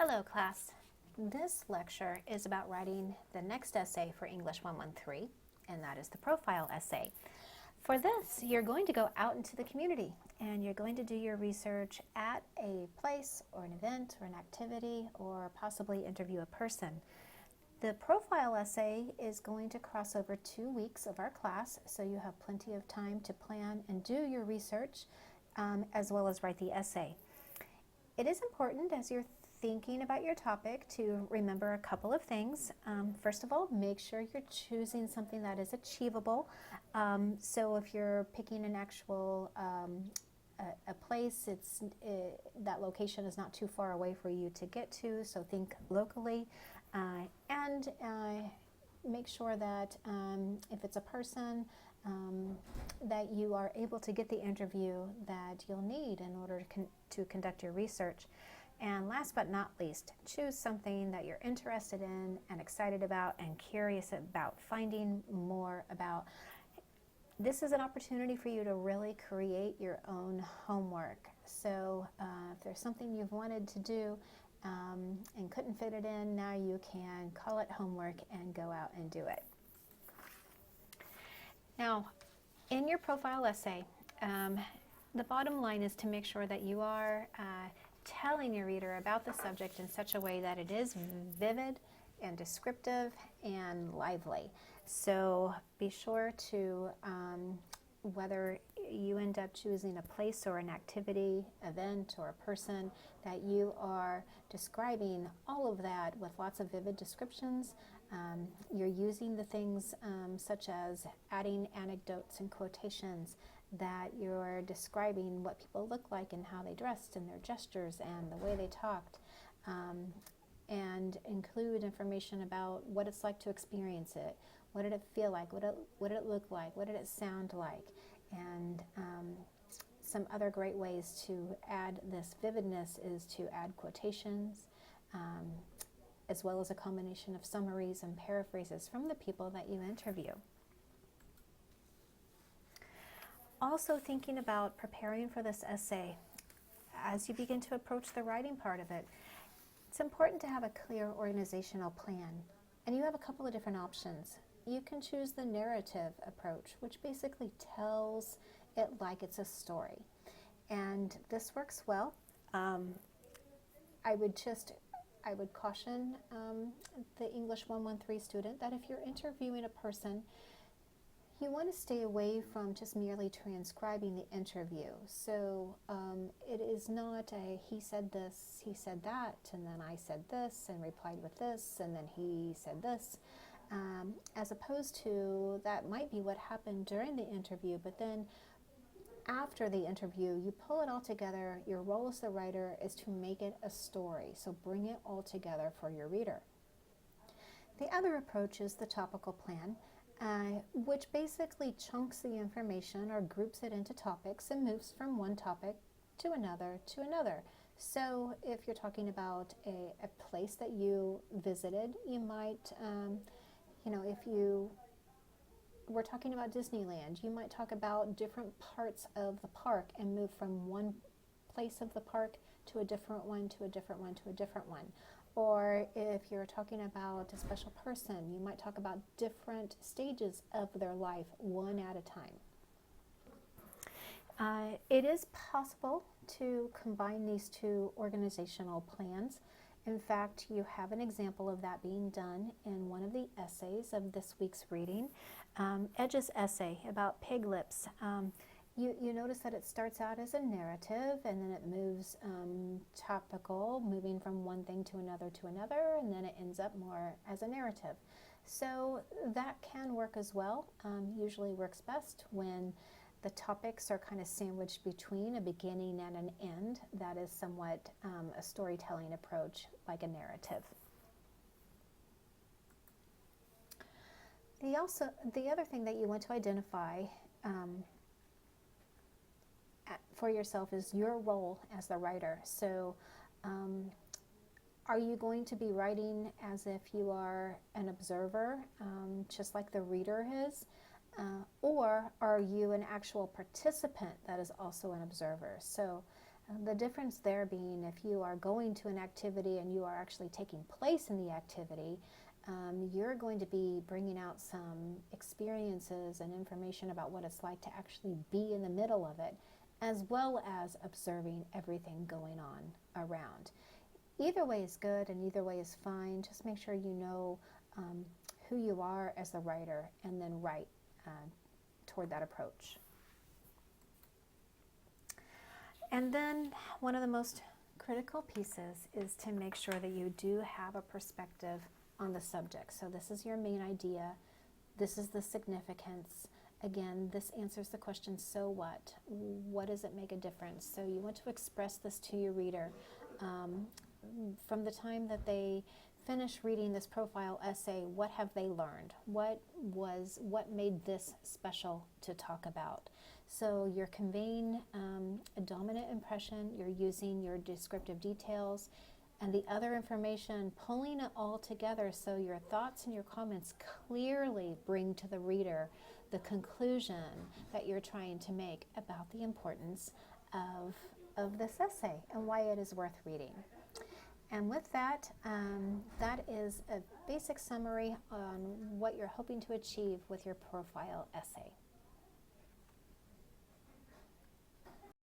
Hello class. This lecture is about writing the next essay for English 113, and that is the profile essay. For this, you're going to go out into the community and you're going to do your research at a place or an event or an activity or possibly interview a person. The profile essay is going to cross over 2 weeks of our class, so you have plenty of time to plan and do your research as well as write the essay. It is important as you're thinking about your topic to remember a couple of things. First of all, make sure you're choosing something that is achievable. So if you're picking an actual a place, that location is not too far away for you to get to, so think locally. And make sure that if it's a person, that you are able to get the interview that you'll need in order to conduct your research. And last but not least, choose something that you're interested in and excited about and curious about finding more about. This is an opportunity for you to really create your own homework. So if there's something you've wanted to do and couldn't fit it in, now you can call it homework and go out and do it. Now, in your profile essay, the bottom line is to make sure that you are telling your reader about the subject in such a way that it is vivid and descriptive and lively. So be sure to, whether you end up choosing a place or an activity, event, or a person, that you are describing all of that with lots of vivid descriptions. You're using the things such as adding anecdotes and quotations, that you're describing what people look like and how they dressed and their gestures and the way they talked, and include information about what it's like to experience it. What did it feel like? What did it look like? What did it sound like? And some other great ways to add this vividness is to add quotations, as well as a combination of summaries and paraphrases from the people that you interview. Also thinking about preparing for this essay, as you begin to approach the writing part of it, it's important to have a clear organizational plan. And you have a couple of different options. You can choose the narrative approach, which basically tells it like it's a story. And this works well. I would caution the English 113 student that if you're interviewing a person, you want to stay away from just merely transcribing the interview. So it is not a he said this, he said that, and then I said this and replied with this, and then he said this, as opposed to that might be what happened during the interview, but then after the interview, you pull it all together. Your role as the writer is to make it a story, so bring it all together for your reader. The other approach is the topical plan, which basically chunks the information or groups it into topics and moves from one topic to another to another. So if you're talking about a place that you visited, you might, if you were talking about Disneyland, you might talk about different parts of the park and move from one place of the park to a different one, to a different one, to a different one. Or if you're talking about a special person, you might talk about different stages of their life, one at a time. It is possible to combine these two organizational plans. In fact, you have an example of that being done in one of the essays of this week's reading. Edge's essay about pig lips. You notice that it starts out as a narrative and then it moves topical, moving from one thing to another, and then it ends up more as a narrative. So that can work as well. Usually works best when the topics are kind of sandwiched between a beginning and an end. That is somewhat a storytelling approach, like a narrative. The other thing that you want to identify for yourself is your role as the writer. So are you going to be writing as if you are an observer, just like the reader is? Or are you an actual participant that is also an observer? So The difference there being if you are going to an activity and you are actually taking place in the activity, you're going to be bringing out some experiences and information about what it's like to actually be in the middle of it, as well as observing everything going on around. Either way is good and either way is fine. Just make sure you know who you are as a writer and then write toward that approach. And then one of the most critical pieces is to make sure that you do have a perspective on the subject. So this is your main idea. This is the significance. Again, this answers the question, so what? What does it make a difference? So you want to express this to your reader. From the time that they finish reading this profile essay, what have they learned? What made this special to talk about? So you're conveying a dominant impression, you're using your descriptive details and the other information, pulling it all together so your thoughts and your comments clearly bring to the reader the conclusion that you're trying to make about the importance of this essay and why it is worth reading. And with that, that is a basic summary on what you're hoping to achieve with your profile essay.